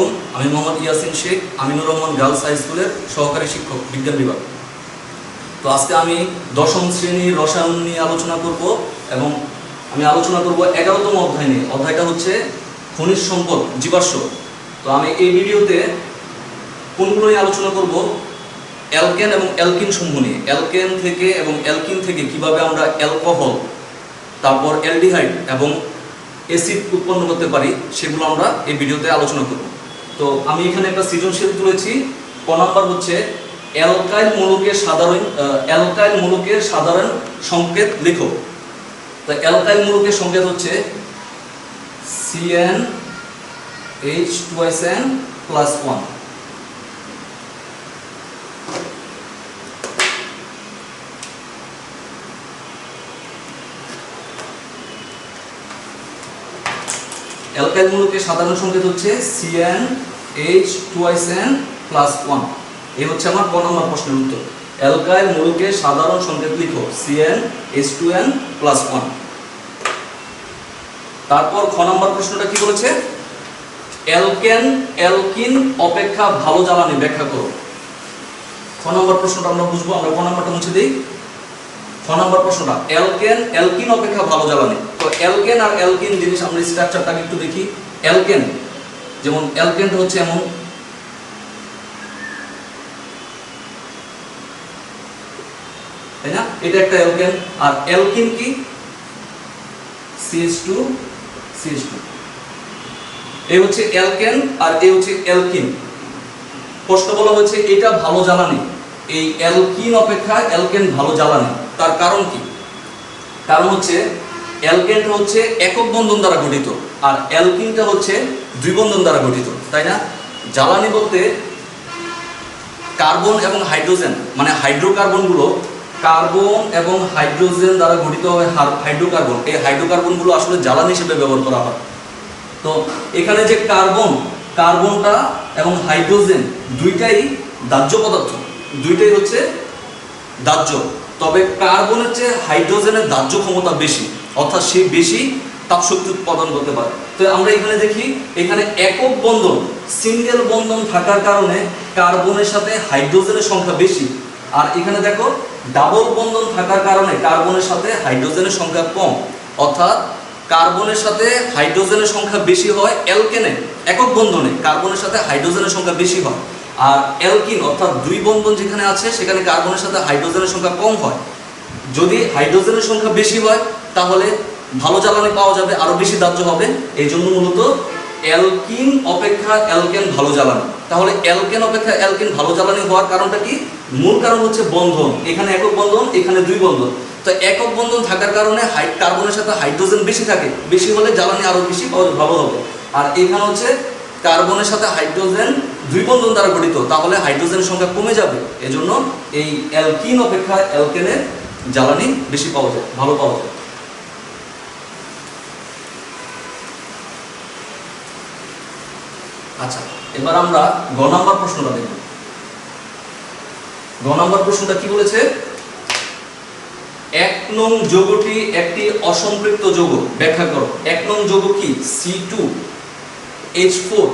আলাইকুম। আমি Mohammad Yasin Sheikh, Aminur Rahman girls high স্কুলের সহকারী শিক্ষক, বিজ্ঞান বিভাগ। তো আজকে আমি দশম শ্রেণীর রসায়ন নিয়ে আলোচনা করব এবং আমি আলোচনা করব 11তম অধ্যায় নিয়ে। অধ্যায়টা হচ্ছে খনিজ সম্পদ, জীবাশ্ম। তো আমি এই ভিডিওতে কোনগুলো নিয়ে আলোচনা করব? অ্যালকেন এবং অ্যালকিন সমূহ নিয়ে। অ্যালকেন থেকে এবং অ্যালকিন থেকে কিভাবে আমরা অ্যালকোহল, তারপর অ্যালডিহাইড এবং অ্যাসিড উৎপন্ন করতে পারি, সেগুলো আমরা এই ভিডিওতে আলোচনা করব। তো আমি এখানে একটা সৃজনশীল তুলেছি। ক নাম্বার হচ্ছে অ্যালকাইল মূলকের সাধারণ সংকেত লেখো। তো অ্যালকাইল মূলকের সংকেত হচ্ছে CnH2SN+1। অ্যালকাইল মূলকের সাধারণ সংকেত হচ্ছে CnH2SN+1। এই হচ্ছে আমার ক নম্বর প্রশ্নের উত্তর। অ্যালকাইল মূলকের সাধারণ সংকেত লিখো CnH2n+1। তারপর খ নম্বর প্রশ্নটা কি বলেছে? অ্যালকিন অপেক্ষা ভালো জ্বালানি ব্যাখ্যা করো। খ নম্বর প্রশ্নটা আমরা বুঝবো। আমরা ক নম্বরটা মুছে দিই। খ নম্বর প্রশ্নটা অ্যালকিন অপেক্ষা ভালো জ্বালানি। তো অ্যালকেন আর অ্যালকিন জিনিস আমরা স্ট্রাকচারটাকে একটু দেখি। অ্যালকেন, যেমন অ্যালকেনটা হচ্ছে এমন, তাই না? এটা একটা অ্যালকেন। আর অ্যালকিন কি? CH2CH2। এই হচ্ছে অ্যালকেন আর এই হচ্ছে অ্যালকিন। প্রশ্ন বলা হয়েছে এটা ভালো জ্বালানি। এই অ্যালকিন অপেক্ষা অ্যালকেন ভালো জ্বালানি। তার কারণ কি? কারণ হচ্ছে অ্যালকেনটা হচ্ছে একক বন্ধন দ্বারা গঠিত আর অ্যালকিনটা হচ্ছে দুই বন্ধন দ্বারা গঠিত, তাই না? জ্বালানি বলতে কার্বন এবং হাইড্রোজেন, মানে হাইড্রোকার্বনগুলো, কার্বন এবং হাইড্রোজেন দ্বারা গঠিত হয় হাইড্রোকার্বন। এই হাইড্রোকার্বনগুলো আসলে জ্বালানি হিসেবে ব্যবহার করা হয়। তো এখানে যে কার্বনটা এবং হাইড্রোজেন দুইটাই দাহ্য পদার্থ, দুইটাই হচ্ছে দাহ্য। তবে কার্বনের চেয়ে হাইড্রোজেনের দাহ্য ক্ষমতা বেশি, অর্থাৎ সে বেশি তাপশক্তি উৎপাদন করতে পারে। তো আমরা এখানে দেখি, এখানে একক বন্ধন, সিঙ্গেল বন্ধন থাকার কারণে কার্বনের সাথে হাইড্রোজেনের সংখ্যা বেশি। আর এখানে দেখো ডাবল বন্ধন থাকার কারণে কার্বনের সাথে হাইড্রোজেনের সংখ্যা কম। অর্থাৎ কার্বনের সাথে হাইড্রোজেনের সংখ্যা বেশি হয় অ্যালকেনে, একক বন্ধনে কার্বনের সাথে হাইড্রোজেনের সংখ্যা বেশি হয়। আর অ্যালকিন অর্থাৎ দুই বন্ধন যেখানে আছে সেখানে কার্বনের সাথে হাইড্রোজেনের সংখ্যা কম হয়। যদি হাইড্রোজেনের সংখ্যা বেশি হয় তাহলে ভালো জ্বালানি পাওয়া যাবে, আরো বেশি দাহ্য হবে। এই জন্য মূলত অ্যালকিন অপেক্ষা অ্যালকেন ভালো জ্বালানি। তাহলে অ্যালকেন অপেক্ষা অ্যালকেন ভালো জ্বালানি হওয়ার কারণটা কি? মূল কারণ হচ্ছে বন্ধন। এখানে একক বন্ধন, এখানে দুই বন্ধন। তো একক বন্ধন থাকার কারণে কার্বনের সাথে হাইড্রোজেন বেশি থাকে, বেশি হলে জ্বালানি আরো বেশি ভালো হবে। আর এখানে হচ্ছে কার্বনের সাথে হাইড্রোজেন দুই বন্ধন দ্বারা গঠিত, তাহলে হাইড্রোজেনের সংখ্যা কমে যাবে। এজন্য এই অ্যালকিন অপেক্ষা অ্যালকেনের জ্বালানি বেশি পাওয়া যায়, ভালো পাওয়া যায়। আচ্ছা, এবার আমরা গ নাম্বার প্রশ্নটা দেখব। গ নাম্বার প্রশ্নটা কি বলেছে? 1 নং যৌগটি একটি অসম্পৃক্ত যৌগ, ব্যাখ্যা করো। 1 নং যৌগ কি? C2H4।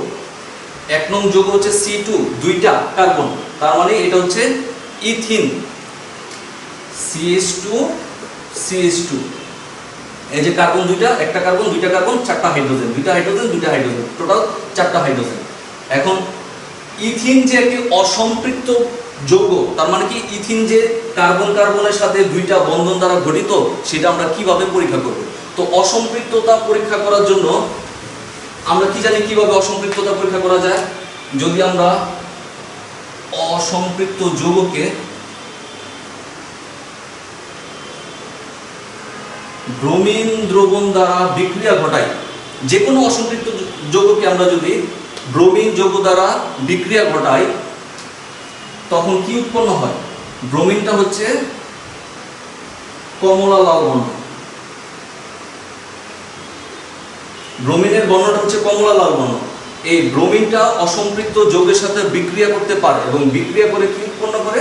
1 নং যৌগ হচ্ছে C2, দুইটা কার্বন, তার মানে এটা হচ্ছে ইথিন, CH2CH2। এই যে কার্বন দুইটা, একটা কার্বন, দুইটা কার্বন, চারটা হাইড্রোজেন, দুইটা হাইড্রোজেন, দুইটা হাইড্রোজেন, টোটাল চারটা হাইড্রোজেন। এখন ইথিন যে একটি অসম্পৃক্ত যৌগ, তার মানে কি ইথিন যে কার্বনের সাথে দুইটা বন্ধন দ্বারা গঠিত, সেটা আমরা কিভাবে পরীক্ষা করব? তো অসম্পৃক্ততা পরীক্ষা করার জন্য আমরা কি জানি কিভাবে অসম্পৃক্ততা পরীক্ষা করা যায়? যদি আমরা অসম্পৃক্ত যৌগকে ব্রোমিন দ্রবণ দ্বারা বিক্রিয়া ঘটাই, যে কোনো অসম্পৃক্ত যৌগকে আমরা যদি ব্রোমিন যৌগ দ্বারা বিক্রিয়া ঘটাই, তখন কি উৎপন্ন হয়? ব্রোমিনটা হচ্ছে কমলা লাল বর্ণ, ব্রোমিনের বর্ণটা হচ্ছে কমলা লাল বর্ণ। এই ব্রোমিনটা অসম্পৃক্ত যৌগের সাথে বিক্রিয়া করতে পারে এবং বিক্রিয়া করে কি উৎপন্ন করে?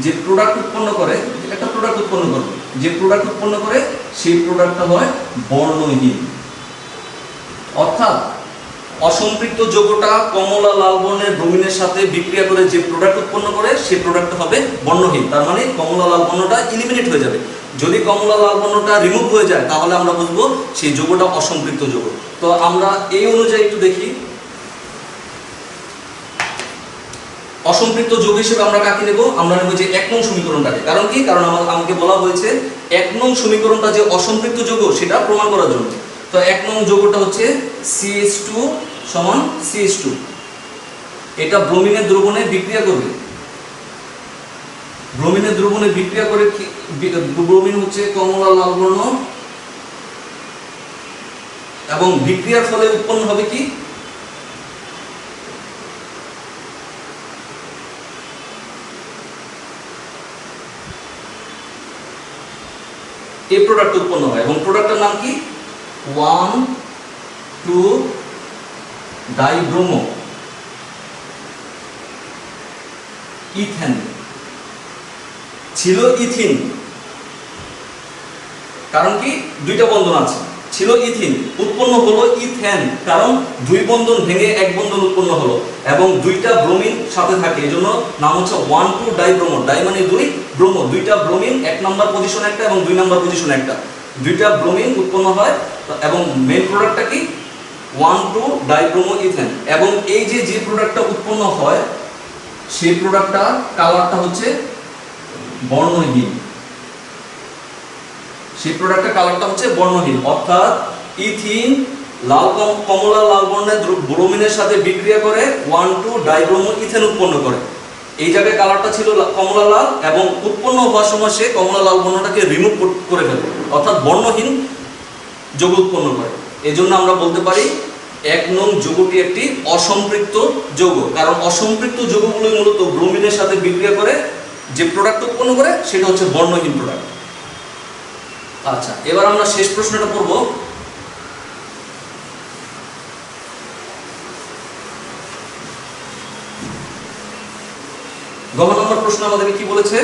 যে প্রোডাক্ট উৎপন্ন করে, একটা প্রোডাক্ট উৎপন্ন করবে, যে প্রোডাক্ট উৎপন্ন করে সেই প্রোডাক্টটা হয় বর্ণহীন। অর্থাৎ অসম্পৃক্ত যৌগটা কমলা লাল বর্ণের ব্রোমিনের সাথে বিক্রিয়া করে যে প্রোডাক্ট উৎপন্ন করে সেই প্রোডাক্ট হবে বর্ণহীন। তার মানে কমলা লাল বর্ণটা ইলিমিনেট হয়ে যাবে। যদি কমলা লাল বর্ণটা রিমুভ হয়ে যায় তাহলে আমরা বুঝবো সেই যৌগটা অসম্পৃক্ত যৌগ। তো আমরা এই অনুযায়ী একটু দেখি, অসম্পৃক্ত যৌগ হিসেবে আমরা কাকে নেব? আমরা নেব যে 1 নং সমীকরণটাকে। কারণ কি? কারণ আমাকে বলা হয়েছে 1 নং সমীকরণটা যে অসম্পৃক্ত যৌগ সেটা প্রমাণ করার জন্য। তো 1 নং যৌগটা হচ্ছে CH2 সমান CH2। এটা ব্রোমিনের দ্রবণে বিক্রিয়া করবে। ব্রোমিনের দ্রবণে বিক্রিয়া করে ব্রোমিন হচ্ছে কমলা লাল বর্ণ, এবং বিক্রিয়ার ফলে উৎপন্ন হবে কি? এই প্রোডাক্ট উৎপন্ন হয়, এবং প্রোডাক্টের নাম কি? 1,2-ডাইব্রোমো ইথেন। ছিল ইথিন, কারণ কি? দুইটা বন্ধন আছে, ছিল ইথিন, উৎপন্ন হলো ইথেন, কারণ দুই বন্ধন ভেঙে এক বন্ধন উৎপন্ন হলো, এবং দুইটা ব্রোমিন সাথে থাকে, এজন্য নাম হচ্ছে 1,2-ডাইব্রোমো। ডাই মানে দুই, ব্রোমো দুইটা ব্রোমিন, 1 নাম্বার পজিশন একটা এবং 2 নাম্বার পজিশন একটা, দুইটা ব্রোমিন উৎপন্ন হয়, এবং মেইন প্রোডাক্টটা কি? 1,2-ডাইব্রোমো ইথেন। এবং এই যে প্রোডাক্টটা উৎপন্ন হয় সেই প্রোডাক্টটা কালারটা হচ্ছে বর্ণহীন। সেই প্রোডাক্টটা কালারটা হচ্ছে বর্ণহীন, অর্থাৎ ইথিন কমলা লাল বর্ণের ব্রোমিনের সাথে বিক্রিয়া করে 1,2-ডাইব্রোমো ইথেন উৎপন্ন করে। এই জায়গায় কালারটা ছিল কমলা লাল, এবং উৎপন্ন হওয়ার সময় সে কমলা লাল বর্ণটাকে রিমুভ করে ফেলে, অর্থাৎ বর্ণহীন যৌগ উৎপন্ন করে। এজন্য আমরা বলতে পারি 1 নং যৌগটি একটি অসম্পৃক্ত যৌগ, কারণ অসম্পৃক্ত যৌগগুলোই মূলত ব্রোমিনের সাথে বিক্রিয়া করে যে প্রোডাক্ট উৎপন্ন করে সেটা হচ্ছে বর্ণহীন প্রোডাক্ট। আচ্ছা, এবার আমরা শেষ প্রশ্নটা পড়ব। গ নম্বর প্রশ্ন আমাদেরকে কি বলেছে?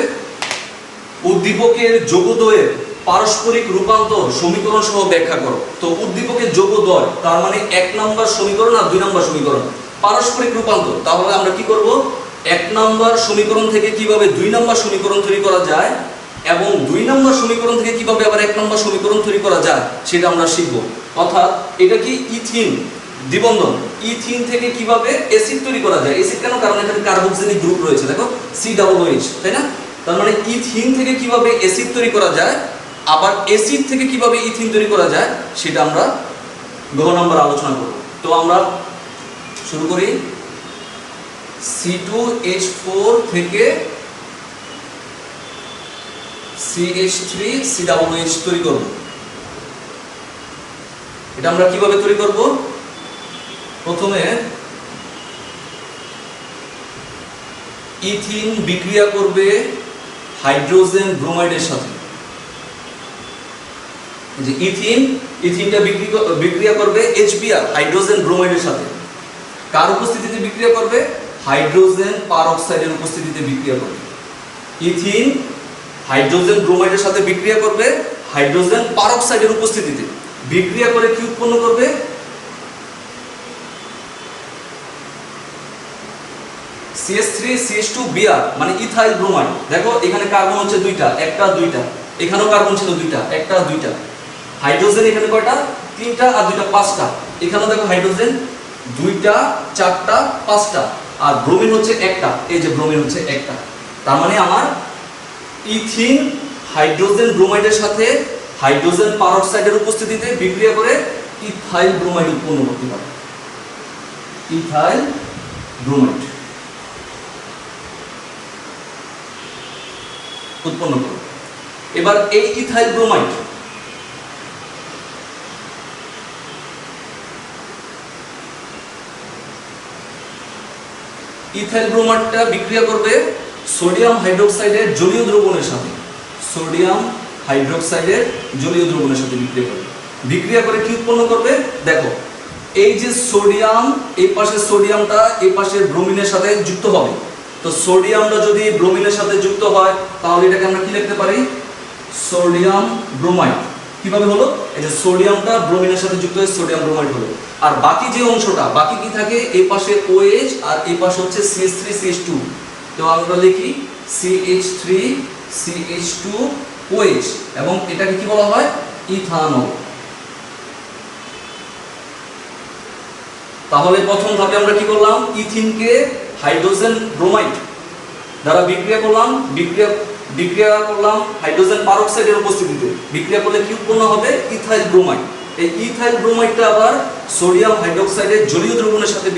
উদ্দীপকের যৌগদ্বয়ের পারস্পরিক রূপান্তর সমীকরণ সহ ব্যাখ্যা করো। তো উদ্দীপকের যৌগদ্বয় তার মানে 1 নম্বর সমীকরণ আর 2 নম্বর সমীকরণ, পারস্পরিক রূপান্তর। তাহলে আমরা কি করব? 1 নম্বর সমীকরণ থেকে কিভাবে 2 নম্বর সমীকরণ তৈরি করা যায়, এবং 2 নম্বর সমীকরণ থেকে কিভাবে আবার 1 নম্বর সমীকরণ তৈরি করা যায় সেটা আমরা শিখব। অর্থাৎ এটা কি ইথিন দ্বিবন্ধন, ইথিন থেকে কিভাবে অ্যাসিড তৈরি করা যায়। অ্যাসিড কেন? কারণ এখানে কার্বক্সিলিক গ্রুপ রয়েছে, দেখো COOH, তাই না? তার মানে ইথিন থেকে কিভাবে অ্যাসিড তৈরি করা যায়, আবার অ্যাসিড থেকে কিভাবে ইথিন তৈরি করা যায় সেটা আমরা গ নম্বর আলোচনা করব। তো আমরা শুরু করি। C2H4 থেকে CH3COOH তৈরি করব। এটা আমরা কিভাবে তৈরি করব? প্রথমে ইথিন বিক্রিয়া করবে হাইড্রোজেন ব্রোমাইডের সাথে। যে ইথিনটা বিক্রিয়া করবে HBr হাইড্রোজেন ব্রোমাইডের সাথে। কার উপস্থিতিতে বিক্রিয়া করবে? হাইড্রোজেন পারঅক্সাইডের উপস্থিতিতে বিক্রিয়া করবে। ইথিন হাইড্রোজেন ব্রোমাইডের সাথে বিক্রিয়া করবে হাইড্রোজেন পারঅক্সাইডের উপস্থিতিতে। বিক্রিয়া করে কি উৎপন্ন করবে? CH3CH2Br মানে ইথাইল ব্রোমাইড। দেখো এখানে কার্বন হচ্ছে দুইটা, একটা দুইটা, এখানেও কার্বন ছিল দুইটা, একটা দুইটা। হাইড্রোজেন এখানে কয়টা? তিনটা, আর দুইটা পাঁচটা। এখানেও দেখো হাইড্রোজেন দুইটা, চারটা, পাঁচটা, আর ব্রোমিন হচ্ছে একটা। এই যে ব্রোমিন হচ্ছে একটা। তার মানে আমার ইথিন হাইড্রোজেন ব্রোমাইডের সাথে হাইড্রোজেন পারঅক্সাইডের উপস্থিতিতে বিক্রিয়া করে ইথাইল ব্রোমাইড উৎপন্ন করতে পারে। ইথাইল ব্রোমাইড উৎপন্ন করবে। এবার এই ইথাইল ব্রোমাইড ইথাইল ব্রোমাইডটা বিক্রিয়া করবে সোডিয়াম হাইড্রোক্সাইডের জলীয় দ্রবণের সাথে। সোডিয়াম হাইড্রোক্সাইডের জলীয় দ্রবণের সাথে বিক্রিয়া করবে। বিক্রিয়া করে কি উৎপন্ন করবে? দেখো এই যে সোডিয়াম, এই পাশে সোডিয়ামটা এই পাশের ব্রোমিনের সাথে যুক্ত হবে। তো সোডিয়ামটা যদি ব্রোমিনের সাথে যুক্ত হয় তাহলে এটাকে আমরা কি লিখতে পারি? Sodium bromide. কিভাবে হলো? এই যে সোডিয়ামটা ব্রোমিনের সাথে যুক্ত হয়ে সোডিয়াম ব্রোমাইড হলো। আর বাকি যে অংশটা, বাকি কি থাকে, এই পাশে OH আর এই পাশে হচ্ছে CH3 CH2। তো আমরা লিখি CH3 CH2 OH, এবং এটাকে কি বলা হয়, ইথানল। তাহলে প্রথম ধাপে আমরা কি করলাম, ইথিনকে হাইড্রোজেন ব্রোমাইড দ্বারা বিক্রিয়া করলাম, বিক্রিয়া করলাম হাইড্রোজেন পারঅক্সাইডের উপস্থিতিতে। বিক্রিয়া করলে কি উৎপন্ন হবে, ইথাইল ব্রোমাইড। এই ইথাইল ব্রোমাইডটা আবার সোডিয়াম হাইড্রোক্সাইডের জলীয় দ্রবণের সাথে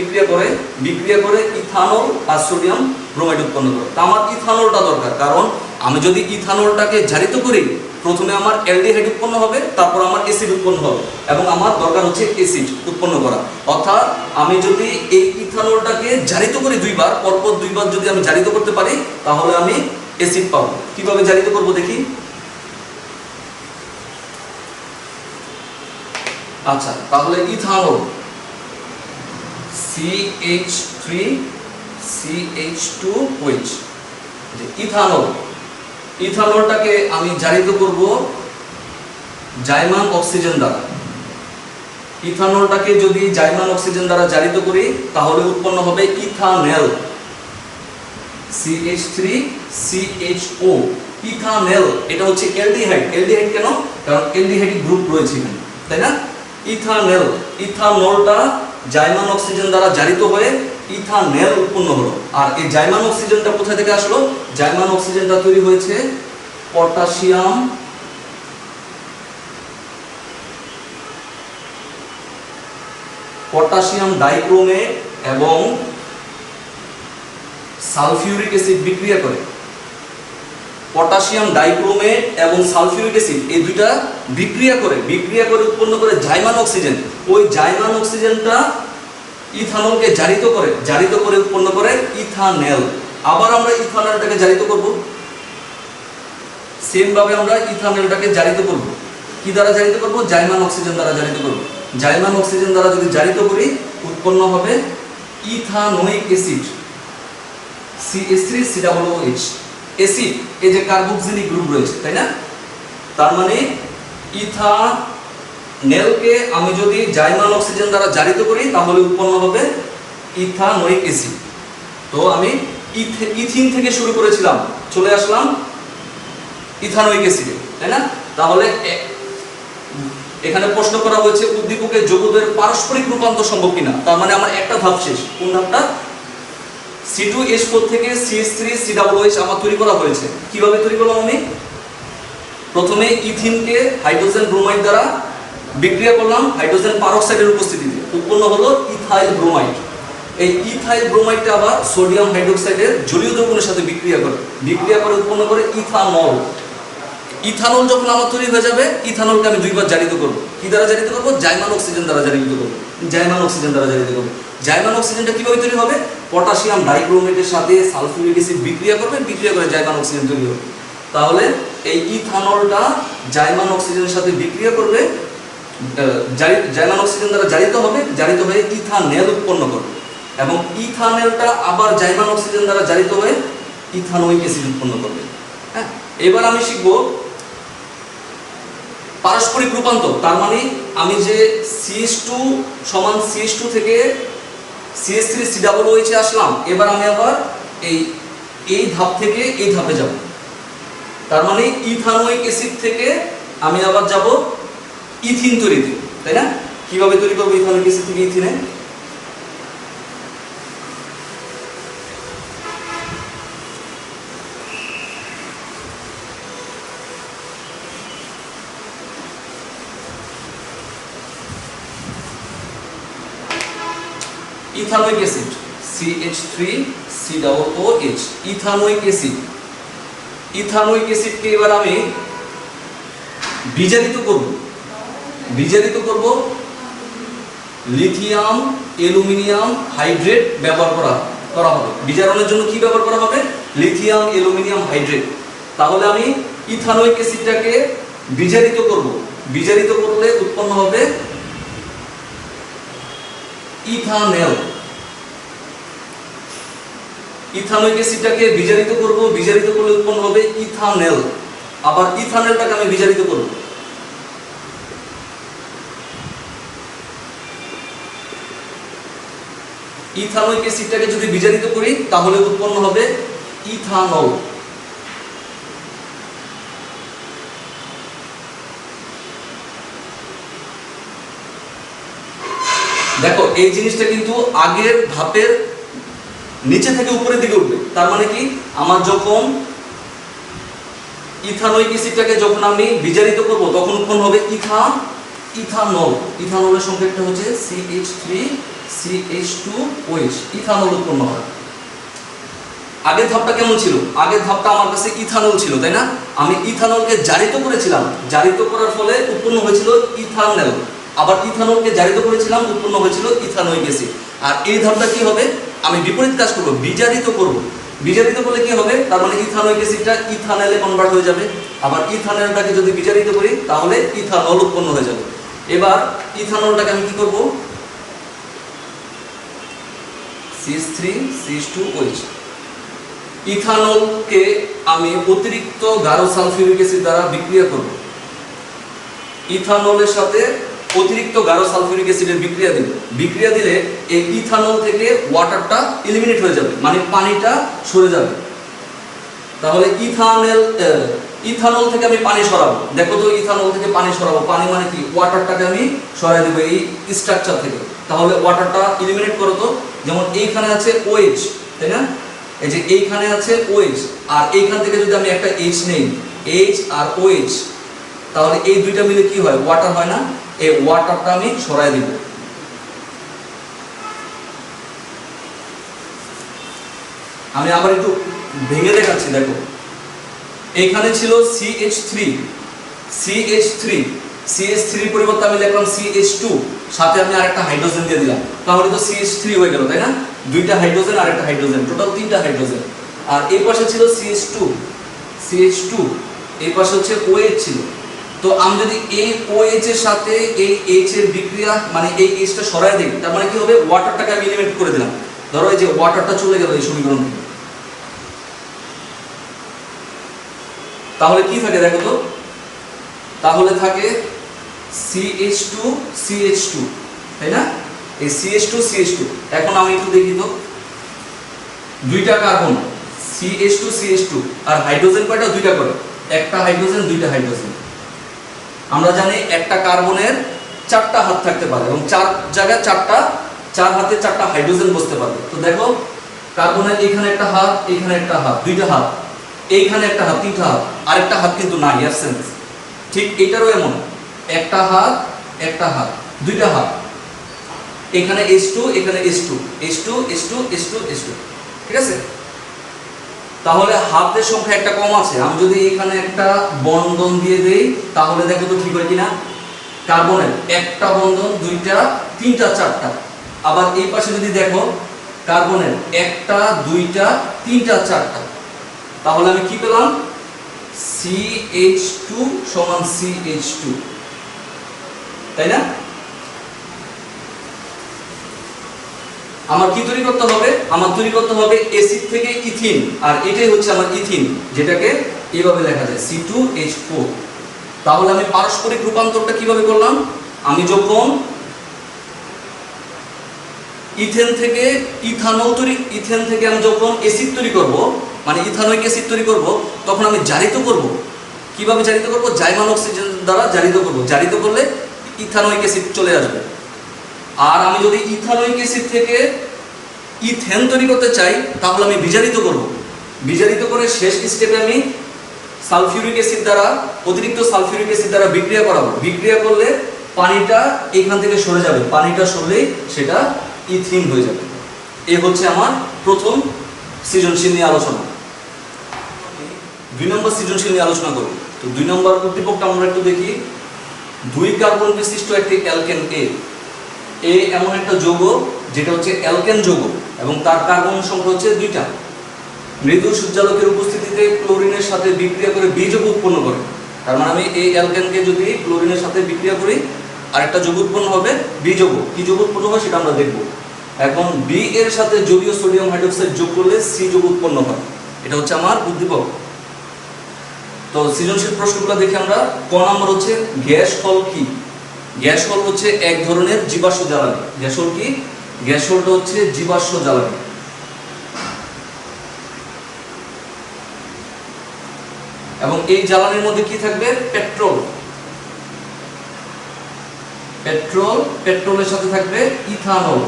বিক্রিয়া করে ইথানল আর সোডিয়াম ব্রোমাইড উৎপন্ন করে। তা আমার ইথানলটা দরকার, কারণ আমি যদি ইথানলটাকে জারিত করি, প্রথমে আমার অ্যালডিহাইড উৎপন্ন হবে, তারপর আমার অ্যাসিড উৎপন্ন হবে, এবং আমার দরকার হচ্ছে অ্যাসিড উৎপন্ন করা। অর্থাৎ আমি যদি এই ইথানলটাকে জারিত করি দুইবার, পরপর দুইবার যদি আমি জারিত করতে পারি, তাহলে আমি অ্যাসিড পাবো। কিভাবে জারিত করব দেখি। আচ্ছা, তাহলে ইথানল CH3 CH2OH, ইথানলটাকে আমি জারিত করব জাইমান অক্সিজেন দ্বারা। ইথানলটাকে যদি জাইমান অক্সিজেন দ্বারা জারিত করি, তাহলে উৎপন্ন হবে ইথানেল CH3 CHO, ইথানেল। এটা হচ্ছে অ্যালডিহাইড। অ্যালডিহাইড কেন? কারণ অ্যালডিহাইড গ্রুপ রয়েছে এখানে, তাই না? ইথানেল, ইথানলটা জাইমান অক্সিজেন দ্বারা জারিত হয়ে ইথানেল উৎপন্ন হলো। আর এই জাইমান অক্সিজেনটা কোথা থেকে আসলো? জাইমান অক্সিজেনটা তৈরি হয়েছে পটাশিয়াম ডাইক্রোমেট এবং সালফিউরিক অ্যাসিড বিক্রিয়া করে। পটাশিয়াম ডাইক্রোমেট এবং সালফিউরিক অ্যাসিড এই দুইটা বিক্রিয়া করে উৎপন্ন করে জাইমান অক্সিজেন। ওই জাইমান অক্সিজেনটা ইথানলকে জারিত করে উৎপন্ন করে ইথানেল। আবার আমরা ইথানেলটাকে জারিত করব, সেম ভাবে আমরা ইথানেলটাকে জারিত করব। কি দ্বারা জারিত করব? জাইমান অক্সিজেন দ্বারা জারিত করব। জাইমান অক্সিজেন দ্বারা যদি জারিত করি, উৎপন্ন হবে ইথানোয়িক অ্যাসিড CH3COOH। অ্যাসিড, এই যে কার্বক্সিলিক গ্রুপ রয়েছে, তাই না? তার মানে ইথানেলকে আমি যদি জাইমান অক্সিজেন দ্বারা জারিত করি, তাহলে উৎপন্ন হবে ইথানোয়িক অ্যাসিড। তো আমি ইথিন থেকে শুরু করেছিলাম, চলে আসলাম ইথানোয়িক অ্যাসিডে, তাই না? তাহলে এখানে প্রশ্ন করা হয়েছে উদ্দীপকের যৌগদের পারস্পরিক রূপান্তর সম্ভব কিনা। তার মানে আমার একটা ধাপ শেষ। কোন ধাপটা? C2H4 থেকে CH3COOH আমার তৈরি করা হয়েছে। কিভাবে তৈরি করলাম আমি? প্রথমে ইথিনকে হাইড্রোজেন ব্রোমাইড দ্বারা বিক্রিয়া করলাম হাইড্রোজেন পারঅক্সাইডের উপস্থিতিতে, উৎপন্ন হলো ইথাইল ব্রোমাইড। এই ইথাইল ব্রোমাইডটা আবার সোডিয়াম হাইড্রোক্সাইডের জলীয় দ্রবণের সাথে বিক্রিয়া করে উৎপন্ন করে ইথানল। ইথানল যখন আমার তৈরি হয়ে যাবে, ইথানলকে আমি দুইবার জারিত করব। কি দ্বারা জারিত করব? জাইমান অক্সিজেন দ্বারা জারিত করব। জাইমান অক্সিজেনটা কিভাবে তৈরি হবে? পটাশিয়াম ডাইক্রোমেটের সাথে সালফিউরিক অ্যাসিড বিক্রিয়া করে জাইমান অক্সিজেন তৈরি হবে। তাহলে এই ইথানলটা জাইমান অক্সিজেনের সাথে বিক্রিয়া করবে, জাইমান অক্সিজেন দ্বারা জারিত হয়ে ইথানেল উৎপন্ন করবে, এবং ইথানেলটা আবার জাইমান অক্সিজেন দ্বারা জারিত হয়ে ইথানোয়িক অ্যাসিড উৎপন্ন করবে। হ্যাঁ, এবার আমি শিখব পারস্পরিক রূপান্তর। তার মানে আমি যে CH2 সমান CH2 থেকে CH3COOH আসলাম, এবার আমি আবার এই ধাপ থেকে এই ধাপে যাব। তার মানে ইথানোয়িক অ্যাসিড থেকে আমি আবার যাব ইথিন তৈরিতে, তাই না? কিভাবে তৈরি করবো ইথানোয়িক অ্যাসিড থেকে ইথিনে? ইথানোয়িক অ্যাসিড CH3COOH, ইথানোয়িক অ্যাসিডকে এবার আমি বিজারিত করব লিথিয়াম অ্যালুমিনিয়াম হাইড্রেট ব্যবহার করা হবে। বিজারণের জন্য কি ব্যবহার করা হবে? Lithium aluminium hydrate. তাহলে আমি ইথানোয়িক অ্যাসিডটাকে বিজারিত করলে উৎপন্ন হবে ইথানেল। ইথানোয়িক অ্যাসিডটাকে বিজারিত করলে উৎপন্ন হবে ইথানেল। আবার ইথানেলটাকে আমি বিজারিত করব। ইথানোয়িক অ্যাসিডটাকে যদি বিজারিত করি তাহলে উৎপন্ন হবে ইথানল। দেখো এই জিনিসটা কিন্তু আগের ধাপের নিচে থেকে উপরের দিকে উঠবে। তার মানে কি, আমার যখন ইথানোয়িক অ্যাসিডটাকে যখন আমি বিজারিত করব তখন উৎপন্ন হবে ইথানল। ইথানলের সংকেতটা হচ্ছে CH3CH2OH, ইথানল উৎপন্ন হয়। আগের ধাপটা কেমন ছিল? আগের ধাপটা আমার কাছে ইথানল ছিল, তাই না? আমি ইথানলকে জারিত করেছিলাম, জারিত করার ফলে উৎপন্ন হয়েছিল ইথানল। আবার ইথানলকে জারিত করেছিলাম, উৎপন্ন হয়েছিল ইথানোয়িক অ্যাসিড। আর এই ধাপটা কি হবে? আমি বিপরীত কাজ করব, বিজারিত করব। বিজারিত করলে কি হবে? তার মানে ইথানোয়িক অ্যাসিডটা ইথানলে কনভার্ট হয়ে যাবে। আবার ইথানলটাকে যদি বিজারিত করি তাহলে ইথানল উৎপন্ন হয়ে যাবে। এবার ইথানলটাকে আমি কি করব? CH3CH2OH। ইথানলকে আমি অতিরিক্ত গাঢ় সালফিউরিক অ্যাসিড দ্বারা বিক্রিয়া করব। ইথানলের সাথে অতিরিক্ত গাঢ় সালফিউরিক অ্যাসিডের বিক্রিয়া দিলে এই ইথানল থেকে ওয়াটারটা এলিমিনেট হয়ে যাবে, মানে পানিটা সরে যাবে। তাহলে ইথানল থেকে আমি পানি সরাবো। দেখো তো, ইথানল থেকে পানি সরাবো, পানি মানে কি? ওয়াটারটাকে আমি সরাই দেবো এই স্ট্রাকচার থেকে। তাহলে ওয়াটারটা এলিমিনেট করো তো। যেমন এইখানে আছে OH, তাই না? এই যে এইখানে আছে OH, আর এইখান থেকে যদি আমি একটা H নেই, H আর OH, তাহলে এই দুইটা মিলে কি হয়? ওয়াটার হয় না? এই ওয়াটারটা আমি সরাই দিব। আমি আবার একটু ভেঙে দেখাচ্ছি। দেখো এইখানে ছিল CH3 পরিবর্তে আমি লিখলাম CH2, সাথে আমি আরেকটা হাইড্রোজেন দিয়ে দিলাম, তাহলে তো CH3 হয়ে গেল, তাই না? দুইটা হাইড্রোজেন আর একটা হাইড্রোজেন, টোটাল তিনটা হাইড্রোজেন। আর এই পাশে ছিল CH2, এই পাশে হচ্ছে OH ছিল। তো আমি যদি এই OH এর সাথে এই H এর বিক্রিয়া, মানে এই H টা সরাই দিই, তার মানে কি হবে? ওয়াটারটাকে আমি এলিমিনেট করে দিলাম। ধরো এই যে ওয়াটারটা চলে গেল এই সমীকরণ থেকে, তাহলে কি থাকে দেখো তো? তাহলে থাকে CH2CH2, তাই না? এই CH2CH2। এখন আমি একটু দেখি তো, দুইটা কার্বন CH2CH2 আর হাইড্রোজেন কয়টা? দুইটা করে, একটা হাইড্রোজেন, দুইটা হাইড্রোজেন। আমরা জানি একটা কার্বনের চারটা হাত থাকতে পারে এবং চার জায়গায় চার হাতে চারটা হাইড্রোজেন বসতে পারবে। তো দেখো, কার্বনের এখানে একটা হাত, এখানে একটা হাত, দুইটা হাত, এইখানে একটা হাত, তিনটা হাত, আরেকটা হাত কিন্তু নাই, অ্যাবসেন্স। ঠিক এটারও এমন, একটা হাত, একটা হাত, দুইটা হাত, এখানে H2, এখানে H2, H2, H2, H2, H2, ঠিক আছে? তাহলে হাতের সংখ্যা একটা কম আছে। আমি যদি এখানে একটা বন্ধন দিয়ে দেই তাহলে দেখো তো ঠিক হয় কিনা? কার্বনের একটা বন্ধন, দুইটা, তিনটা, চারটা। আবার এই পাশে যদি দেখো, কার্বনের একটা, দুইটা, তিনটা, চারটা। তাহলে আমি কি পেলাম? CH2 সমান CH2, তাই না? আমার কি তৈরি করতে হবে? আমার তৈরি করতে হবে অ্যাসিড থেকে ইথিন, আর এটাই হচ্ছে আমার ইথিন, যেটাকে এইভাবে লেখা যায় C2H4। তাহলে আমি পারস্পরিক রূপান্তরটা কিভাবে করলাম? আমি যখন ইথেন থেকে আমি যখন অ্যাসিড তৈরি করব, মানে ইথানোয়িক অ্যাসিড তৈরি করব, তখন আমি জারিত করব। কিভাবে জারিত করব? জাইমান অক্সিজেন দ্বারা জারিত করব। জারিত করলে ইথানোয়িক অ্যাসিড চলে আসবে। আর আমি যদি ইথানোয়িক অ্যাসিড থেকে ইথেন তৈরি করতে চাই তাহলে আমি বিজারিত করব। বিজারিত করে শেষ স্টেপে আমি সালফিউরিক অ্যাসিড দ্বারা, অতিরিক্ত সালফিউরিক অ্যাসিড দ্বারা বিক্রিয়া করাবো। বিক্রিয়া করলে পানিটা এখান থেকে সরে যাবে, পানিটা সরলেই সেটা ইথিন হয়ে যাবে। এই হচ্ছে আমার প্রথম সৃজনশীল নিয়ে আলোচনা। 2 নম্বর সৃজনশীল নিয়ে আলোচনা করব। তো 2 নম্বর উদ্দীপকটা আমরা একটু দেখি। 2 কার্বন বিশিষ্ট একটি অ্যালকেন এ এমন একটা যৌগ যেটা হচ্ছে অ্যালকেন যৌগ এবং তার কার্বন সংখ্যা হচ্ছে 2টা। মৃদু সূর্যালোকের উপস্থিতিতে ক্লোরিনের সাথে বিক্রিয়া করে বি যৌগ উৎপন্ন করে। তার মানে আমি এই অ্যালকেনকে যদি ক্লোরিনের সাথে বিক্রিয়া করি আরেকটা যৌগ উৎপন্ন হবে বি যৌগ। কি যৌগ উৎপন্ন হয় সেটা আমরা দেখব। এখন বি এর সাথে যদিও সোডিয়াম হাইড্রোক্সাইড যোগ করলে সি যৌগ উৎপন্ন হয়। এটা হচ্ছে আমার উদ্দীপক। তো সৃজনশীল প্রশ্নগুলো দেখি আমরা। ক নম্বর হচ্ছে গ্যাস হল কি? গ্যাস হল হচ্ছে এক ধরনের জীবাশ্ম জ্বালানি। গ্যাস হল কি? গ্যাসোলটা হচ্ছে জীবাশ্ম জ্বালানি। এবং এই জ্বালানির মধ্যে কি থাকবে? পেট্রোল। পেট্রোলের সাথে থাকবে ইথানল।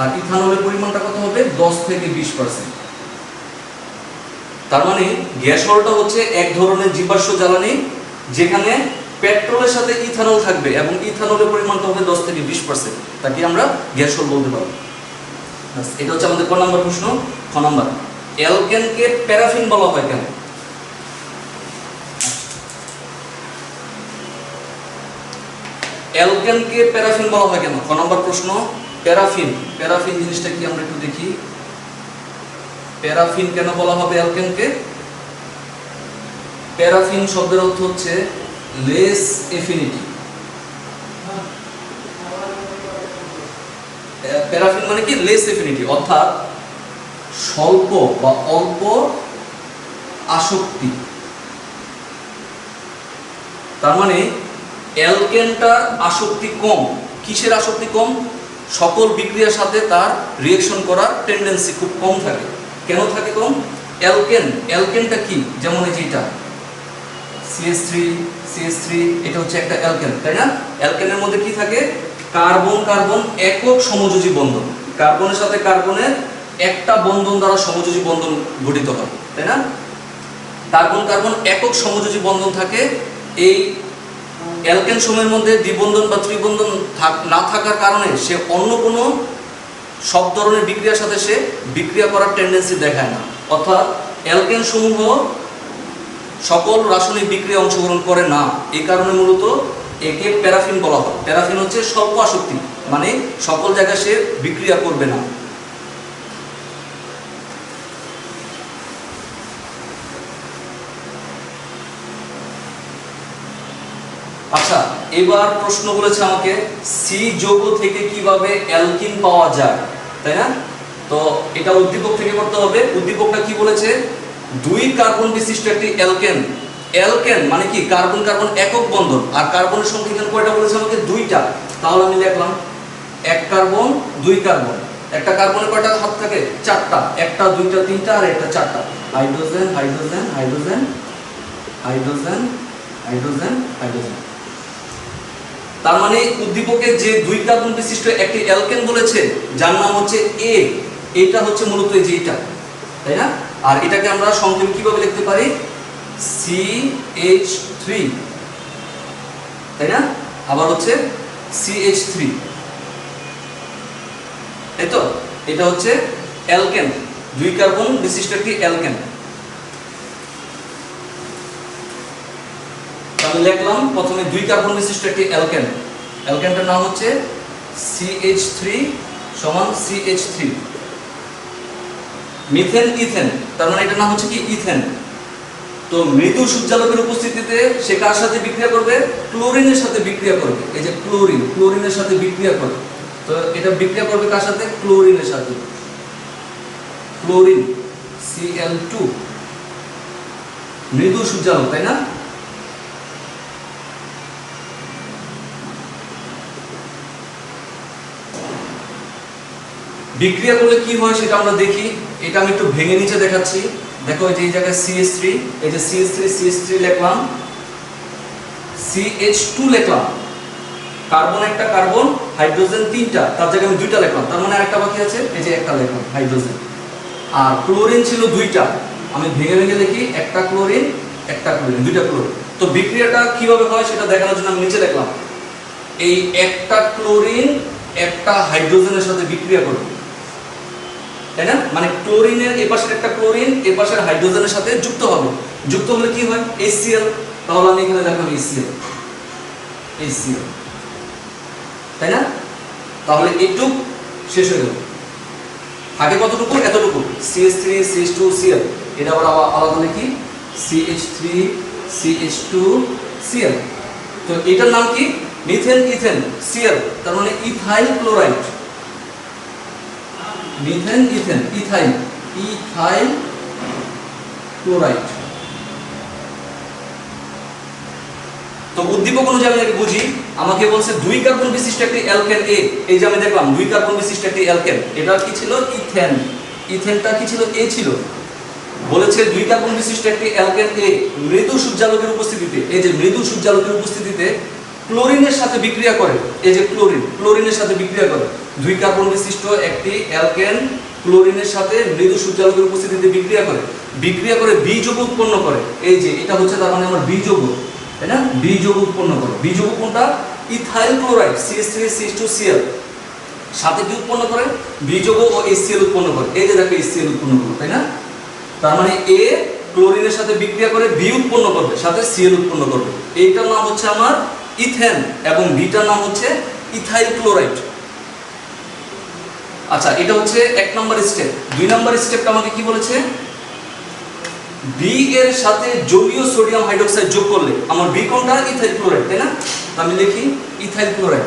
আর ইথানলের পরিমাণটা কত হবে? 10 থেকে 20%। তার মানে গ্যাসোলটা হচ্ছে এক ধরনের জীবাশ্ম জ্বালানি যেখানে পেট্রোলের সাথে ইথানল থাকবে এবং ইথানলের পরিমাণটা হবে 10 থেকে 20%। তাকে আমরা গ্যাসোল বলতে পারবো। এটা হচ্ছে আমাদের ক নম্বর প্রশ্ন। খ নম্বর, অ্যালকেনকে প্যারাফিন বলা হয় কেন? অ্যালকেনকে প্যারাফিন বলা হয় কেন? খ নম্বর প্রশ্ন। প্যারাফিন জিনিসটা কি আমরা একটু দেখি। প্যারাফিন কেন বলা হবে অ্যালকেনকে? প্যারাফিন শব্দের অর্থ হচ্ছে লেস এফিনিটি। প্যারাফিন মানে কি? লেস এফিনিটি, অর্থাৎ স্বল্প বা অল্প আসক্তি। তার মানে অ্যালকেনটার আসক্তি কম। কিসের আসক্তি কম? সকল বিক্রিয়ার সাথে তার রিঅ্যাকশন করার টেন্ডেন্সি খুব কম থাকে। কেন থাকে কম? অ্যালকেনটা কি? যেমন এই যেটা CH3 এটা হচ্ছে একটা অ্যালকেন, তাই না? অ্যালকেনের মধ্যে কি থাকে? কার্বন একক সমযোজী বন্ধন। কার্বনের সাথে কার্বনের একটা বন্ধন দ্বারা সমযোজী বন্ধন গঠিত হয়, তাই না? কার্বন একক সমযোজী বন্ধন থাকে। এই অ্যালকেন সমূহের মধ্যে দ্বিবন্ধন বা ত্রিবন্ধন না থাকার কারণে সে অন্য কোনো সব ধরনের বিক্রিয়ার সাথে সে বিক্রিয়া করার টেন্ডেন্সি দেখায় না। অর্থাৎ অ্যালকেন সমূহ সকল রাসায়নিক বিক্রিয়া অংশগ্রহণ করে না। এই কারণে মূলত একে প্যারাফিন বলা হয়। প্যারাফিন হচ্ছে স্বল্প আসক্তি, মানে সকল জায়গায় সে বিক্রিয়া করবে না। আচ্ছা, এবার প্রশ্ন বলেছে আমাকে সি যৌগ থেকে কিভাবে অ্যালকিন পাওয়া যায়, তাই না? তো এটা উদ্দীপক থেকে করতে হবে। উদ্দীপকটা কি বলেছে? 2 কার্বন বিশিষ্ট একটি অ্যালকেন মানে কি? কার্বন একক বন্ধন। আর কার্বনের সংখ্যা এখানে কয়টা বলেছে আমাকে? 2টা। তাহলে আমি লিখলাম 1 কার্বন 2 কার্বন। একটা কার্বনে কয়টা হাত থাকে? 4টা। 1টা 2টা 3টা আর একটা 4টা। Hydrogen hydrogen hydrogen hydrogen hydrogen hydrogen. তার মানে উদ্দীপকে যে 2 কার্বন বিশিষ্ট একটি অ্যালকেন বলেছে যার নাম হচ্ছে এ, এটা হচ্ছে মূলত এই যে এটা, তাই না? আর এটাকে আমরা সংক্ষেপে কিভাবে লিখতে পারি? CH3, তাই না? আবার হচ্ছে CH3, তাই তো? এটা হচ্ছে অ্যালকেন, 2 কার্বন বিশিষ্ট একটি অ্যালকেন। আমি লিখলাম প্রথমে 2 কার্বন বিশিষ্ট একটি অ্যালকেন। অ্যালকেনটার নাম হচ্ছে CH3 সমান CH3। মিথেন ইথেন, তার মানে এটার নাম হচ্ছে কি? ইথেন। তো মৃদু সূর্যালোকের উপস্থিতিতে সে কার সাথে বিক্রিয়া করবে? ক্লোরিনের সাথে বিক্রিয়া করবে। এই যে ক্লোরিনের সাথে বিক্রিয়া করবে। তো এটা বিক্রিয়া করবে কার সাথে? ক্লোরিনের সাথে। ক্লোরিন Cl2, মৃদু সূর্যালোক, তাই না? বিক্রিয়া করলে কি হয় সেটা আমরা দেখি। এটা আমি একটু ভেঙে নিচে দেখাচ্ছি। দেখো এই যে এই জায়গায় CH3, এই যে CH3 লিখলাম, CH2 লিখলাম। কার্বন একটা কার্বন, হাইড্রোজেন 3টা, তার জায়গায় আমি 2টা লিখলাম। তার মানে আরেকটা বাকি আছে, এই যে একটা লিখলাম হাইড্রোজেন। আর ক্লোরিন ছিল 2টা, আমি ভেঙে লিখি একটা ক্লোরিন 2টা ক্লোরিন। তো বিক্রিয়াটা কিভাবে হয় সেটা দেখানোর জন্য আমি নিচে লিখলাম এই একটা ক্লোরিন একটা হাইড্রোজেনের সাথে বিক্রিয়া করবে, তাই না? মানে ক্লোরিনের এই পাশের একটা ক্লোরিন এই পাশের হাইড্রোজেনের সাথে যুক্ত হবে। যুক্ত হলে কি হয়? HCl। তাহলে আমি এখানে দেখলাম HCl, তাই না? তাহলে এইটুক শেষ হয়ে গেল। থাকে কতটুকু? এতটুকু, CH3 CH2 Cl। এটা আবার আলাদা লিখি CH3 CH2 Cl। তো এটার নাম কি? মিথেন ইথেন Cl, তার মানে ethyl chloride. Methane ethane ethyl chloride. তো তো উদ্দীপক অনুযায়ী আমি বুঝি, আমাকে বলছে 2 কার্বন বিশিষ্ট একটি অ্যালকেন এ, এই যে আমি দেখলাম 2 কার্বন বিশিষ্ট একটি অ্যালকেন, এটা কি ছিল? ইথেন। ইথেনটা কি ছিল? এ ছিল। বলেছে 2 কার্বন বিশিষ্ট একটি অ্যালকেন এ মৃদু সূর্যালোকের উপস্থিতিতে, এই যে মৃদু সূর্যালোকের উপস্থিতিতে ক্লোরিনের সাথে বিক্রিয়া করে, এই যে ক্লোরিনের সাথে বিক্রিয়া করে। 2 কার্বন বিশিষ্ট একটি অ্যালকেন ক্লোরিনের সাথে মৃদু সূর্যালোকের উপস্থিতিতে বিক্রিয়া করে বি যৌগ উৎপন্ন করে। এই যে এটা হচ্ছে তার মানে আমার বি যৌগ, তাই না? বি যৌগ উৎপন্ন করে। বি যৌগ কোনটা? ইথাইল ক্লোরাইড, CH3CH2Cl সাথে কি উৎপন্ন করে? বি যৌগ ও HCl উৎপন্ন করে। এই যে দেখো HCl উৎপন্ন করে, তাই না? তার মানে এ ক্লোরিনের সাথে বিক্রিয়া করে বি উৎপন্ন করবে, সাথে Cl উৎপন্ন করবে। এইটার নাম হচ্ছে আমার ইথেন এবং বিটার নাম হচ্ছে ইথাইল ক্লোরাইড। আচ্ছা, এটা হচ্ছে 1 নম্বর স্টেপ। 2 নম্বর স্টেপটা আমাকে কি বলেছে? বি এর সাথে জলীয় সোডিয়াম হাইড্রোক্সাইড যোগ করলে আমার বি কোনটা? ইথাইল ক্লোরাইড, তাই না? আমি লিখি ethyl chloride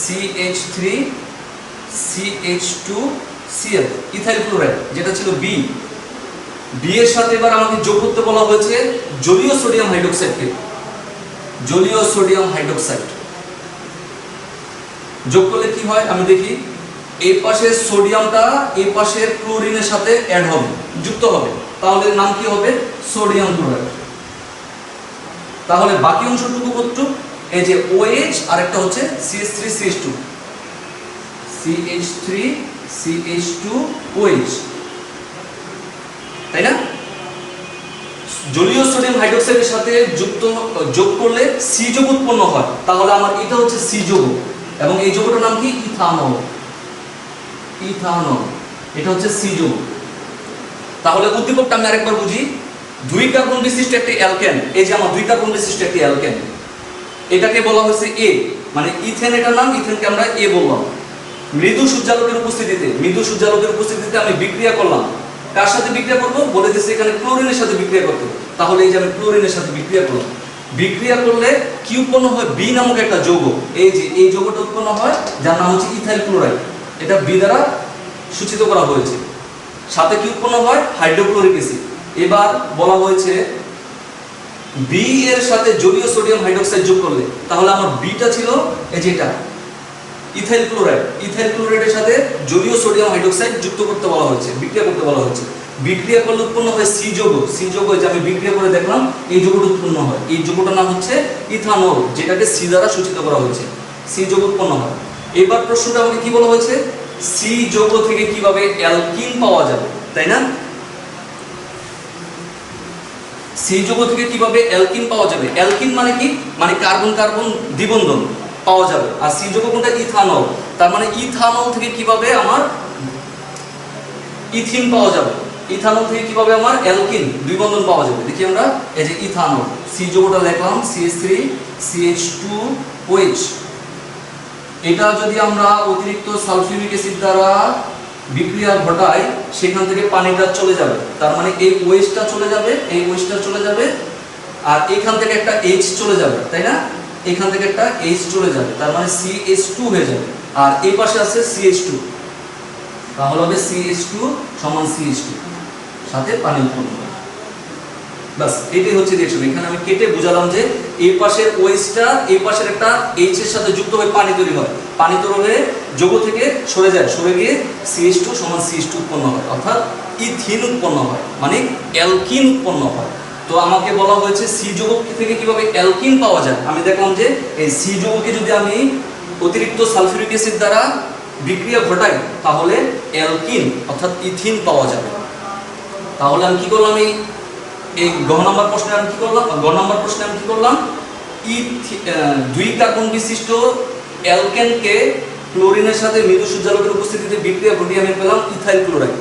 CH3CH2Cl, ethyl chloride যেটা ছিল বি। বি এর সাথে এবার আমাকে যোগ করতে বলা হয়েছে জলীয় সোডিয়াম হাইড্রোক্সাইডকে। জলীয় সোডিয়াম হাইড্রোক্সাইড যোগ করলে কি হয় আমি দেখি, এই পাশের সোডিয়ামটা এই পাশের ক্লোরিনের সাথে অ্যাড হবে, যুক্ত হবে, তাহলে নাম কি হবে? Sodium chloride. তাহলে বাকি অংশটুকু কত? এই যে OH আর একটা হচ্ছে CH3CH2OH, তাই না? জলীয় সোডিয়াম হাইড্রোক্সাইডের সাথে যোগ করলে সি যৌগ উৎপন্ন হয়, তাহলে আমার এটা হচ্ছে সি যৌগ এবং এই যৌগটার নাম কি? ইথানল। ইথানল, এটা হচ্ছে সি যৌগ। তাহলে উদ্দীপকটা আমি আরেকবার বুঝি। 2 কার্বন বিশিষ্ট একটি অ্যালকেন, এই যে আমার 2 কার্বন বিশিষ্ট একটি অ্যালকেন, এটাকে বলা হয়েছে এ, মানে ইথেন, এটার নাম ইথেনকে আমরা এ বললাম। মৃদু সূর্যালোকের উপস্থিতিতে আমি বিক্রিয়া করলাম। কার সাথে বিক্রিয়া করব? বলে দিয়েছে এখানে ক্লোরিনের সাথে বিক্রিয়া করতে। তাহলে এই যে আমি ক্লোরিনের সাথে বিক্রিয়া করলাম, বিক্রিয়া করলে কি উৎপন্ন হয়? বি নামক একটা যৌগ। এই যে এই যৌগটা উৎপন্ন হয় যার নাম হচ্ছে ইথাইল ক্লোরাইড, এটা বি দ্বারা সূচিত করা হয়েছে। সাথে কি উৎপন্ন হয়? Hydrochloric acid. এবার বলা হয়েছে বি এর সাথে জলীয় সোডিয়াম হাইড্রোক্সাইড যোগ করলে, তাহলে আমার বিটা ছিল এই যে এটা ইথাইল ক্লোরাইড। ইথাইল ক্লোরাইডের সাথে জলীয় সোডিয়াম হাইড্রোক্সাইড যুক্ত করতে বলা হয়েছে, বিক্রিয়া করতে বলা হয়েছে। বিক্রিয়া করলে উৎপন্ন হয় সি যৌগ। সি যৌগ যে আমি বিক্রিয়া করে দেখলাম এই যৌগটা উৎপন্ন হয়, এই যৌগটার নাম হচ্ছে ইথানল, যেটাকে সি দ্বারা সূচিত করা হয়েছে। সি যৌগ উৎপন্ন হয়। এবার প্রশ্নটা আমাকে কি বলা হয়েছে? সি যৌগ থেকে কিভাবে অ্যালকিন পাওয়া যাবে, তাই না? সি যৌগ থেকে কিভাবে অ্যালকিন পাওয়া যাবে? অ্যালকিন মানে কি? মানে কার্বন কার্বন দ্বিবন্ধন পাওয়া যাবে। আর সি যৌগ কোনটা? ইথানল। তার মানে ইথানল থেকে কিভাবে আমার ইথিন পাওয়া যাবে? ইথানল থেকে কিভাবে আমার অ্যালকিন দ্বিবন্ধন পাওয়া যাবে? দেখি আমরা, এই যে ইথানল, সি যৌগটা লিখলাম CH3CH2OH। এটা যদি আমরা অতিরিক্ত সালফিউরিক অ্যাসিড দ্বারা বিক্রিয়া ঘটাই, সেখান থেকে পানিটা চলে যাবে। তার মানে এই ওএইচটা চলে যাবে, এই ওএইচটা চলে যাবে, আর এখান থেকে একটা H চলে যাবে, তাই না? এখান থেকে একটা H চলে যাবে, তার মানে CH2 হয়ে যাবে। আর এই পাশে আছে CH2, তাহলে হবে CH2 সমান CH2, সাথে পানি উৎপন্ন হবে। বাস, এটাই হচ্ছে রিঅ্যাকশন। এখানে আমি কেটে বুঝালাম যে এই পাশের ওএইচটা এই পাশের একটা H এর সাথে যুক্ত হয়ে পানি তৈরি হয়, পানি তৈরি হয়ে যৌগ থেকে সরে যায়, সরে গিয়ে CH2 সমান CH2 উৎপন্ন হয়, অর্থাৎ ইথিন উৎপন্ন হয়, মানে অ্যালকিন উৎপন্ন হয়। তো আমাকে বলা হয়েছে সি যৌগ থেকে কিভাবে অ্যালকিন পাওয়া যায়। আমি দেখলাম যে এই সি যৌগকে যদি আমি অতিরিক্ত সালফিউরিক অ্যাসিড দ্বারা বিক্রিয়া ঘটাই, তাহলে অ্যালকিন অর্থাৎ ইথিন পাওয়া যাবে। তাহলে আমি কি করলাম? এই গ নম্বর প্রশ্নে আমি কি করলাম? 2 কার্বন বিশিষ্ট অ্যালকেনকে ক্লোরিনের সাথে মৃদু সূর্যালোকের উপস্থিতিতে বিক্রিয়া ঘটিয়ে আমি পেলাম ইথাইল ক্লোরাইড।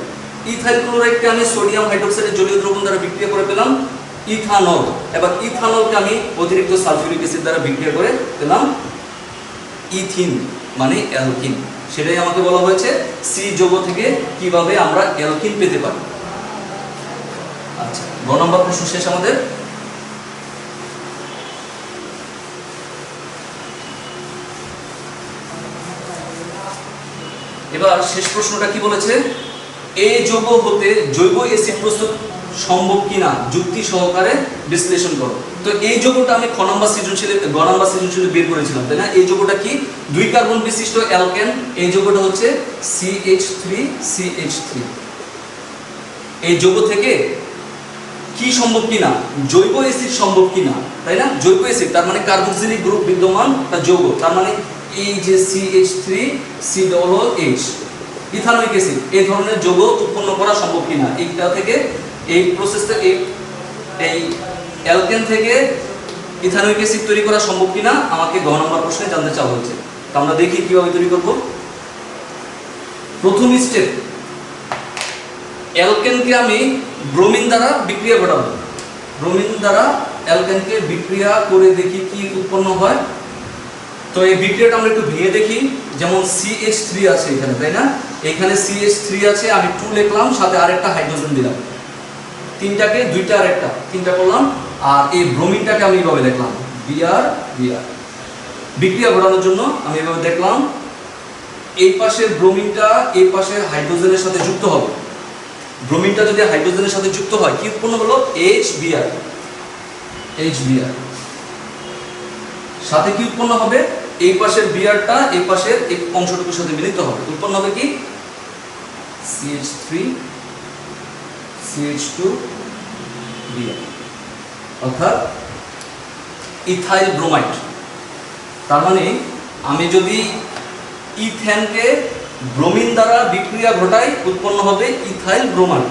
ইথাইল ক্লোরাইডকে আমি সোডিয়াম হাইড্রোক্সাইডের জলীয় দ্রবণ দ্বারা বিক্রিয়া করে পেলাম ইথানল। এবার ইথানলকে আমি অতিরিক্ত সালফিউরিক অ্যাসিড দ্বারা বিক্রিয়া করে পেলাম ইথিন, মানে অ্যালকিন। সেটাই আমাকে বলা হয়েছে সি যৌগ থেকে কিভাবে আমরা অ্যালকিন পেতে পারি। আচ্ছা, গ নম্বর প্রশ্ন শেষ আমাদের। এবার শেষ প্রশ্নটা কি বলেছে? এই যৌগ হতে জৈব অ্যাসিড প্রস্তুত সম্ভব কিনা যুক্তি সহকারে বিশ্লেষণ করো। তো এই যৌগটা আমি গ নাম্বার সৃজনশীলে বের করেছিলাম, তাই না? এই যৌগটা কি? 2 কার্বন বিশিষ্ট অ্যালকেন। এই যৌগটা হচ্ছে CH3CH3। এই যৌগ থেকে কি সম্ভব কিনা, জৈব অ্যাসিড সম্ভব কিনা, তাই না? জৈব অ্যাসিড তার মানে কার্বক্সিলিক গ্রুপ বিদ্যমান যৌগ, তার মানে এই যে CH3COOH ইথানোয়িক অ্যাসিড, এই ধরনের যৌগ উৎপন্ন করা সম্ভব কিনা, এইটা থেকে এই প্রসেসটা এই অ্যালকেন থেকে ইথানোয়িক অ্যাসিড তৈরি করা সম্ভব কিনা আমাকে গ নম্বর প্রশ্নে জানতে চাওয়া হয়েছে। তো আমরা দেখি কিভাবে তৈরি করব। প্রথম স্টেপ, অ্যালকেনকে আমি ব্রোমিন দ্বারা বিক্রিয়া ঘটাবো। ব্রোমিন দ্বারা অ্যালকেনকে বিক্রিয়া করে দেখি কি উৎপন্ন হয়। তো এই বিক্রিয়াটা আমরা একটু ভেঙে দেখি। যেমন CH3 আছে এখানে, তাই না? এখানে CH3 আছে, আমি 2 লিখলাম, সাথে আরেকটা হাইড্রোজেন দিলাম, তিনটাকে দুইটা আর একটা, তিনটা করলাম। আর এই ব্রোমিনটাকে আমি এইভাবে লিখলাম Br। বিক্রিয়া ঘটানোর জন্য আমি এভাবে দেখলাম, এই পাশের ব্রোমিনটা এই পাশের হাইড্রোজেনের সাথে যুক্ত হবে। ব্রোমিনটা যদি হাইড্রোজেনের সাথে যুক্ত হয় কি উৎপন্ন হলো? HBr। সাথে কি উৎপন্ন হবে? এই পাশের বিআরটা এই পাশের এই অংশটুকুর সাথে মিলিত হবে, উৎপন্ন হবে কি? CH3CH2Br, অর্থাৎ ইথাইল ব্রোমাইড। তার মানে আমি যদি ইথেনকে ব্রোমিন দ্বারা বিক্রিয়া ঘটাই, উৎপন্ন হবে ইথাইল ব্রোমাইড।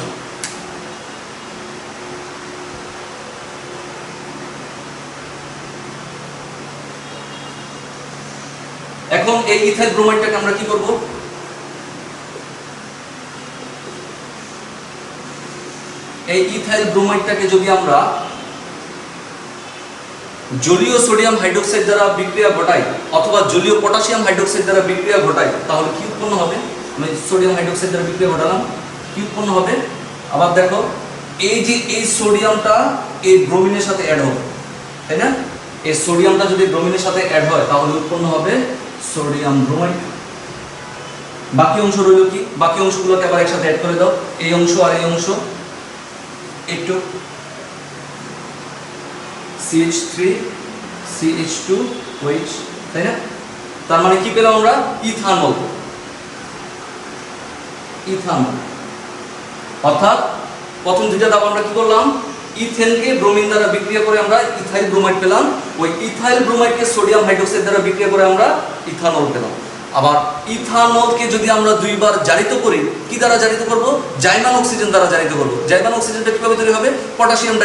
এখন এই ইথাইল ব্রোমাইডটাকে আমরা কি করব? এই ইথাইল ব্রোমাইডটাকে যদি আমরা জলীয় সোডিয়াম হাইড্রোক্সাইড দ্বারা বিক্রিয়া ঘটাই অথবা জলীয় পটাশিয়াম হাইড্রোক্সাইড দ্বারা বিক্রিয়া ঘটাই, তাহলে কি উৎপন্ন হবে? আমি সোডিয়াম হাইড্রোক্সাইড দ্বারা বিক্রিয়া ঘটালাম, কি উৎপন্ন হবে? আবার দেখো, এই যে এই সোডিয়ামটা এই ব্রোমিনের সাথে অ্যাড হবে, তাই না? এই সোডিয়ামটা যদি ব্রোমিনের সাথে অ্যাড হয় তাহলে উৎপন্ন হবে সোডিয়াম ব্রোমাইড। বাকি অংশ রইল কি? বাকি অংশগুলোকে আবার একসাথে অ্যাড করে দাও, এই অংশ আর এই অংশ, একটু CH3CH2OH, তাই না? তার মানে কি পেলাম আমরা? ইথানল। অর্থাৎ প্রথম দুইটা ধাপ আমরা কি করলাম? ইথেনকে ব্রোমিন দ্বারা বিক্রিয়া করে আমরা ইথাইল ব্রোমাইড পেলাম, ওই ইথাইল ব্রোমাইডকে সোডিয়াম হাইড্রোক্সাইড দ্বারা বিক্রিয়া করে আমরা ইথানল পেলাম। আবার ইথানলকে যদি আমরা দুইবার জারিত করি, কি দ্বারা জারিত করব? জাইমান অক্সিজেন দ্বারা জারিত করব। জাইমান অক্সিজেনটা কিভাবে তৈরি হবে? পটাশিয়াম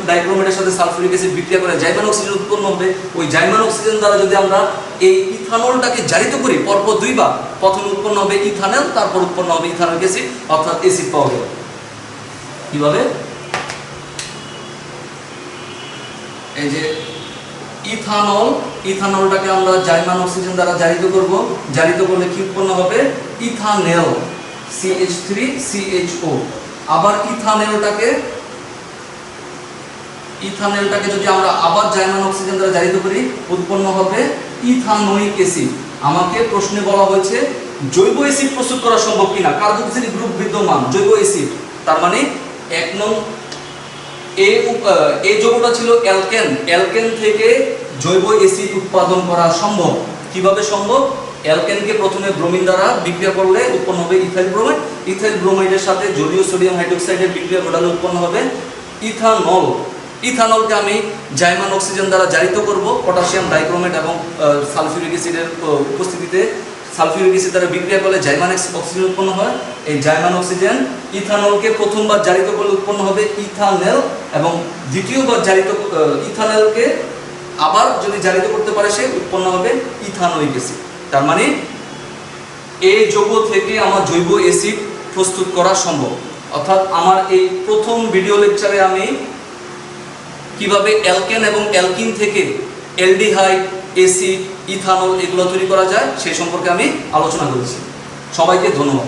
ডাইক্রোমেটের সাথে সালফিউরিক অ্যাসিড বিক্রিয়া করে জাইমান অক্সিজেন উৎপন্ন হবে। ওই জাইমান অক্সিজেন দ্বারা যদি আমরা এই ইথানলটাকে জারিত করি পরপর দুইবার, প্রথমে উৎপন্ন হবে ইথানল, তারপর উৎপন্ন হবে ইথানোয়িক অ্যাসিড, অর্থাৎ অ্যাসিড পাওয়া গেল। কিভাবে? এই যে ইথানলটাকে আমরা জাইমান অক্সিজেন দ্বারা জারিত করব, জারিত করলে কি উৎপন্ন হবে? Ethanal, CH3CHO। আবার ইথানেলটাকে যদি আমরা আবার জাইমান অক্সিজেন দ্বারা জারিত করি, উৎপন্ন হবে ইথানোয়িক অ্যাসিড। আমাকে প্রশ্নে বলা হয়েছে জৈব অ্যাসিড প্রস্তুত করা সম্ভব কিনা, কার্বক্সিলিক গ্রুপ বিদ্যমান জৈব অ্যাসিড। তার মানে 1 নং এই যৌগটা ছিল অ্যালকেন, অ্যালকেন থেকে জৈব অ্যাসিড উৎপাদন করা সম্ভব। কিভাবে সম্ভব? অ্যালকেনকে প্রথমে ব্রোমিন দ্বারা বিক্রিয়া করলে উৎপন্ন হবে ইথাইল ব্রোমাইড, ইথাইল ব্রোমাইডের সাথে জলীয় সোডিয়াম হাইড্রোক্সাইডের বিক্রিয়া ঘটালে উৎপন্ন হবে ইথানল। ইথানলকে আমি জাইমান অক্সিজেন দ্বারা জারিত করব, পটাশিয়াম ডাইক্রোমেট এবং সালফিউরিক অ্যাসিডের উপস্থিতিতে সালফিউরিক অ্যাসিড দ্বারা বিক্রিয়া করলে জাইমান অক্সিজেন উৎপন্ন হয়। এই জাইমান অক্সিজেন ইথানলকে প্রথমবার জারিত করলে উৎপন্ন হবে ইথানেল, এবং দ্বিতীয়বার জারিত ইথানেলকে আবার যদি জারিত করতে পারে সে উৎপন্ন হবে ইথানোয়িক অ্যাসিড। তার মানে এই যৌগ থেকে আমার জৈব অ্যাসিড প্রস্তুত করা সম্ভব। অর্থাৎ আমার এই প্রথম ভিডিও লেকচারে আমি কিভাবে অ্যালকেন এবং অ্যালকিন থেকে অ্যালডিহাইড, অ্যাসিড, ইথানল এগুলো তৈরি করা যায় সেই সম্পর্কে আমি আলোচনা করেছি। সবাইকে ধন্যবাদ।